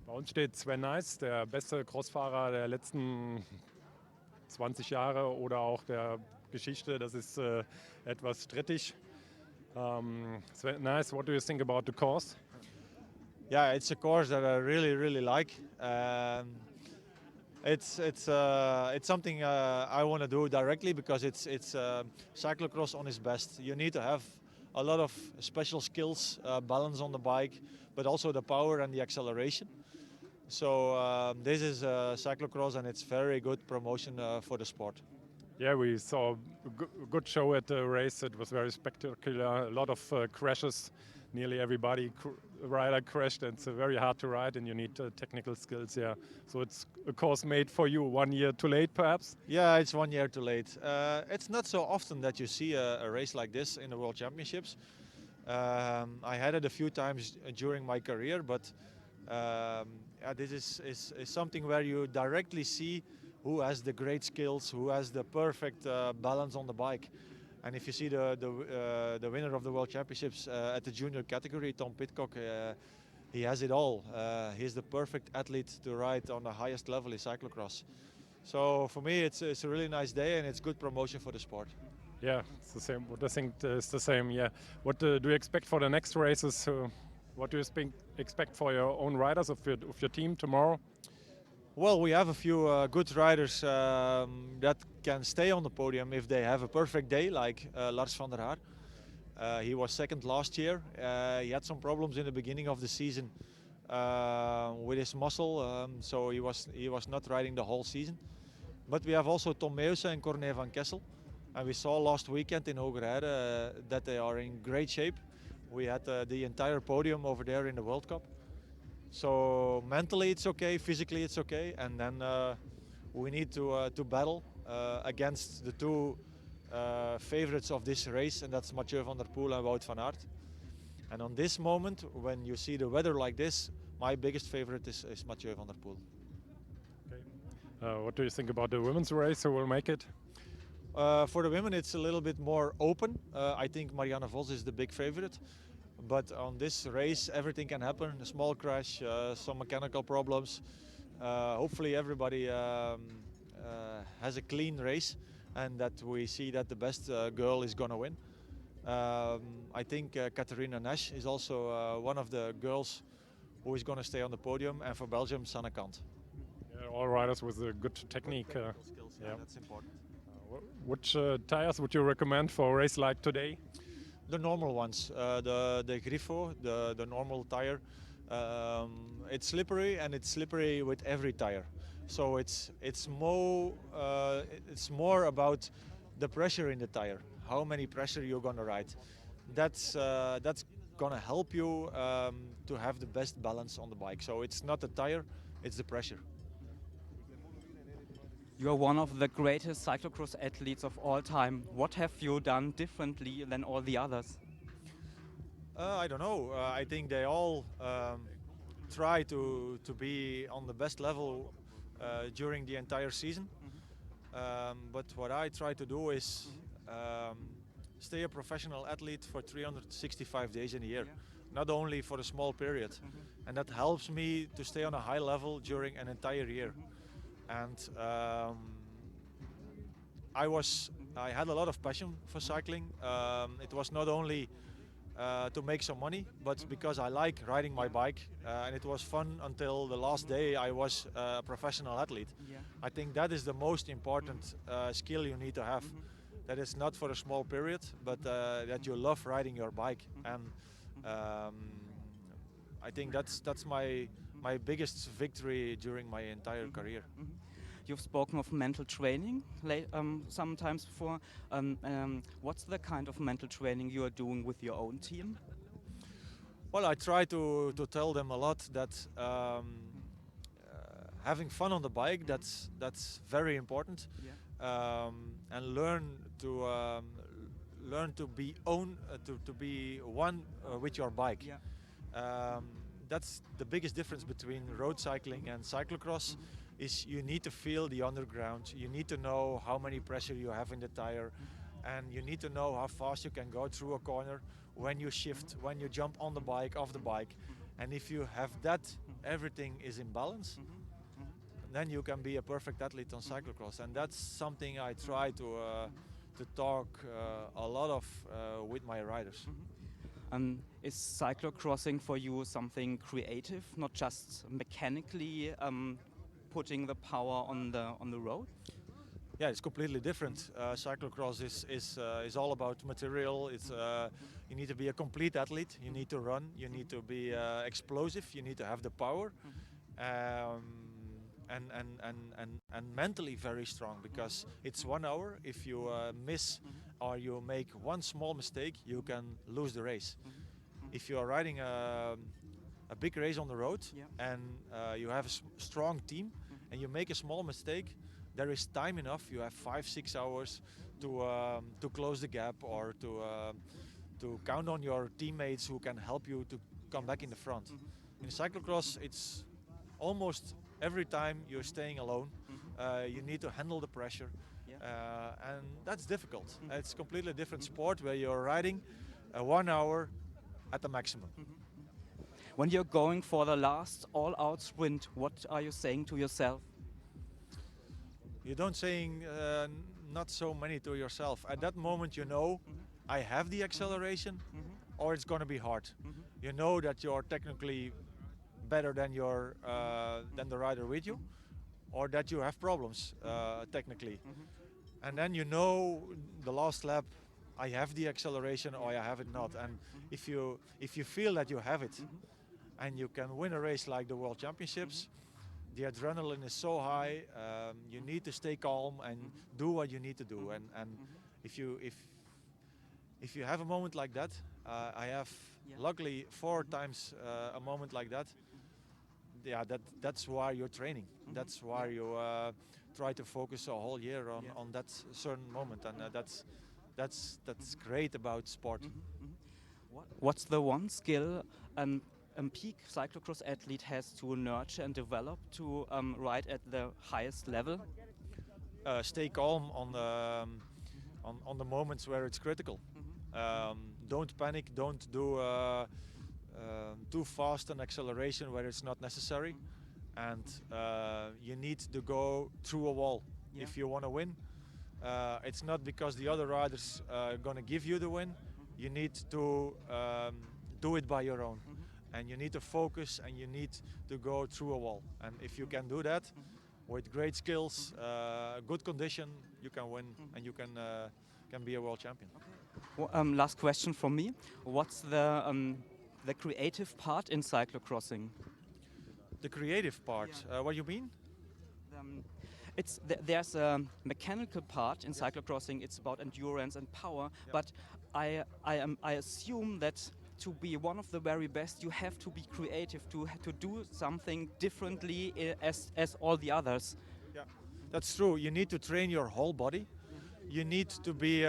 Bei uns steht Sven Nys, der beste Crossfahrer der letzten 20 Jahre oder auch der Geschichte. Das ist etwas strittig. Sven Nys, what do you think about the course? Yeah, it's a course that I really like. It's something I want to do directly because it's cyclocross on its best. You need to have a lot of special skills, balance on the bike, but also the power and the acceleration. So this is cyclocross, and it's very good promotion for the sport. Yeah, we saw a good show at the race. It was very spectacular. A lot of crashes. Nearly everybody rider crashed, and it's very hard to ride, and you need technical skills. Yeah, so it's a course made for you. 1 year too late, perhaps. Yeah, it's 1 year too late. It's not so often that you see a race like this in the World Championships. I had it a few times during my career, but yeah, this is something where you directly see who has the great skills, who has the perfect balance on the bike. And if you see the winner of the World Championships at the junior category, Tom Pidcock, he has it all. He's the perfect athlete to ride on the highest level in cyclocross. So for me, it's a really nice day, and it's good promotion for the sport. Yeah, it's the same. What I think is the same. Yeah. What do you expect for the next races? What do you expect for your own riders of your team tomorrow? Well, we have a few good riders that can stay on the podium if they have a perfect day, like Lars van der Haar. He was second last year. He had some problems in the beginning of the season with his muscle, so he was not riding the whole season. But we have also Tom Meeuwse and Corné van Kessel. And we saw last weekend in Hogerheide that they are in great shape. We had the entire podium over there in the World Cup. So mentally it's okay, physically it's okay, and then we need to battle against the two favorites of this race, and that's Mathieu van der Poel and Wout van Aert. And on this moment, when you see the weather like this, my biggest favorite is Mathieu van der Poel. Okay. What do you think about the women's race? Who will make it? For the women, it's a little bit more open. I think Marianne Vos is the big favorite. But on this race, everything can happen. A small crash, some mechanical problems. Hopefully everybody has a clean race, and that we see that the best girl is going to win. I think Catharina Nash is also one of the girls who is going to stay on the podium. And for Belgium, Sanne Kant. Yeah, all riders with a good technique. Skills, yeah, that's important. Which tires would you recommend for a race like today? The normal ones, the Griffo, the normal tire. It's slippery, and it's slippery with every tire. So it's more about the pressure in the tire. How many pressure you're gonna ride. That's gonna help you to have the best balance on the bike. So it's not the tire, it's the pressure. You are one of the greatest cyclocross athletes of all time. What have you done differently than all the others? I don't know. I think they all try to be on the best level during the entire season. But what I try to do is stay a professional athlete for 365 days in a year, not only for a small period. And that helps me to stay on a high level during an entire year. And I had a lot of passion for cycling. It was not only to make some money, but because I like riding my bike, and it was fun until the last day I was a professional athlete. Yeah. I think that is the most important skill you need to have. That is not for a small period, but that you love riding your bike. And I think that's my biggest victory during my entire career. You've spoken of mental training sometimes before. What's the kind of mental training you are doing with your own team? Well, I try to tell them a lot that having fun on the bike, that's very important. Yeah. And learn to be one with your bike. Yeah. That's the biggest difference between road cycling and cyclocross. Is you need to feel the underground. You need to know how many pressure you have in the tire, and you need to know how fast you can go through a corner, when you shift, when you jump on the bike, off the bike. And if you have that, everything is in balance, then you can be a perfect athlete on cyclocross. And that's something I try to talk a lot of with my riders. Is cyclocrossing for you something creative, not just mechanically putting the power on the road? Yeah, it's completely different. Cyclocross is all about material. It's you need to be a complete athlete. You need to run. You need to be explosive. You need to have the power, and mentally very strong, because it's 1 hour. If you miss or you make one small mistake, you can lose the race. If you are riding a big race on the road and you have a strong team and you make a small mistake, there is time enough. You have 5-6 hours to close the gap, or to count on your teammates who can help you to come back in the front. In cyclocross, it's almost every time you're staying alone. You need to handle the pressure, and that's difficult. It's a completely different sport where you're riding 1 hour at the maximum. When you're going for the last all-out sprint, what are you saying to yourself? You don't saying not so many to yourself. At that moment, you know, I have the acceleration, or it's going to be hard. You know that you're technically better than your than the rider with you, or that you have problems technically. And then you know the last lap, I have the acceleration or I have it not. And if you feel that you have it, and you can win a race like the World Championships, the adrenaline is so high. You need to stay calm and do what you need to do. And if you have a moment like that, I have luckily 4 times a moment like that. Yeah, that's why you're training. That's why you try to focus a whole year on that certain moment, and that's great about sport. What's the one skill a peak cyclocross athlete has to nurture and develop to ride at the highest level? Stay calm on the moments where it's critical. Don't panic. Don't do too fast an acceleration where it's not necessary. And you need to go through a wall if you want to win. It's not because the other riders are going to give you the win. You need to do it by your own. And you need to focus, and you need to go through a wall. And if you can do that with great skills, good condition, you can win, and you can be a world champion. Well, last question from me. What's the creative part in cyclocrossing? The creative part, what do you mean? There's a mechanical part in cyclocrossing. It's about endurance and power, but I assume that to be one of the very best, you have to be creative, to do something differently as all the others. Yeah, that's true. You need to train your whole body. You need to be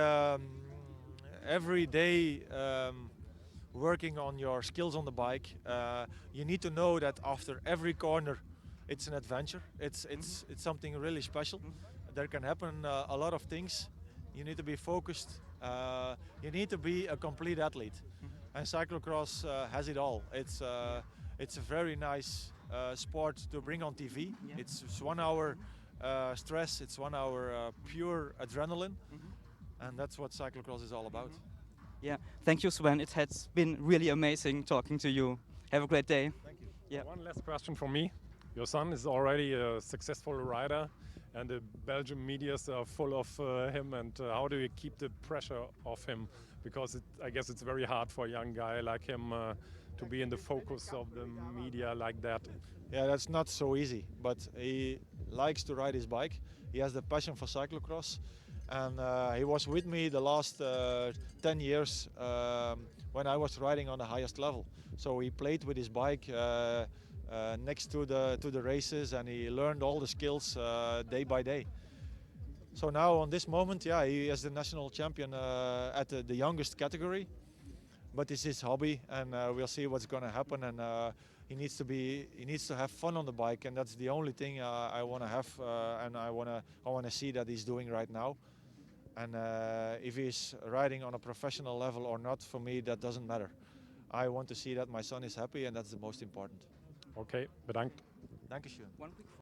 every day working on your skills on the bike. You need to know that after every corner, it's an adventure. It's something really special. There can happen a lot of things. You need to be focused. You need to be a complete athlete. And cyclocross has it all. It's a very nice sport to bring on TV. It's 1 hour stress. It's 1 hour pure adrenaline, and that's what cyclocross is all about. Yeah, thank you, Sven. It has been really amazing talking to you. Have a great day. Thank you. Yeah. One last question from me. Your son is already a successful rider, and the Belgian medias are full of him. And how do you keep the pressure off him? Because I guess it's very hard for a young guy like him to be in the focus of the media like that. Yeah, that's not so easy, but he likes to ride his bike. He has the passion for cyclocross, and he was with me the last 10 years when I was riding on the highest level. So he played with his bike next to the races, and he learned all the skills day by day. So now on this moment, yeah, he is the national champion at the youngest category, but it's his hobby, and we'll see what's going to happen. And he needs to have fun on the bike, and that's the only thing I want to have, and I want to see that he's doing right now. And if he's riding on a professional level or not, for me that doesn't matter. I want to see that my son is happy, and that's the most important. Okay, bedankt. Dankeschön. One quick